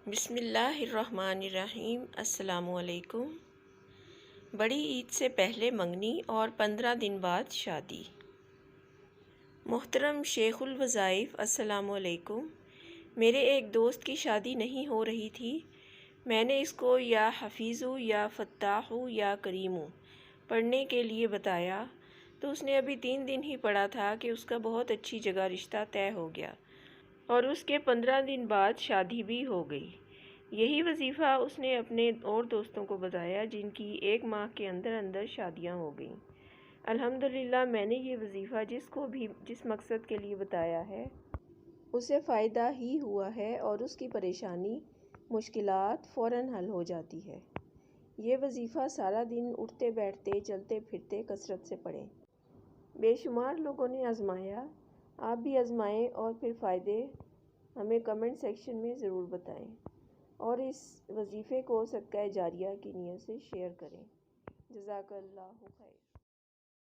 بسم اللہ الرحمن الرحیم۔ السلام علیکم۔ بڑی عید سے پہلے منگنی اور 15 دن بعد شادی۔ محترم شیخ الوظائف، السلام علیکم۔ میرے ایک دوست کی شادی نہیں ہو رہی تھی۔ میں نے اس کو یا حفیظو یا فتاحو یا کریمو پڑھنے کے لیے بتایا تو اس نے ابھی 3 دن ہی پڑھا تھا کہ اس کا بہت اچھی جگہ رشتہ طے ہو گیا اور اس کے 15 دن بعد شادی بھی ہو گئی۔ یہی وظیفہ اس نے اپنے اور دوستوں کو بتایا جن کی 1 ماہ کے اندر اندر شادیاں ہو گئیں۔ الحمدللہ میں نے یہ وظیفہ جس کو بھی جس مقصد کے لیے بتایا ہے اسے فائدہ ہی ہوا ہے اور اس کی پریشانی مشکلات فوراً حل ہو جاتی ہے۔ یہ وظیفہ سارا دن اٹھتے بیٹھتے چلتے پھرتے کثرت سے پڑھیں۔ بے شمار لوگوں نے آزمایا، آپ بھی آزمائیں اور پھر فائدے ہمیں کمنٹ سیکشن میں ضرور بتائیں اور اس وظیفے کو صدقہ جاریہ کی نیت سے شیئر کریں۔ جزاک اللہ خیر۔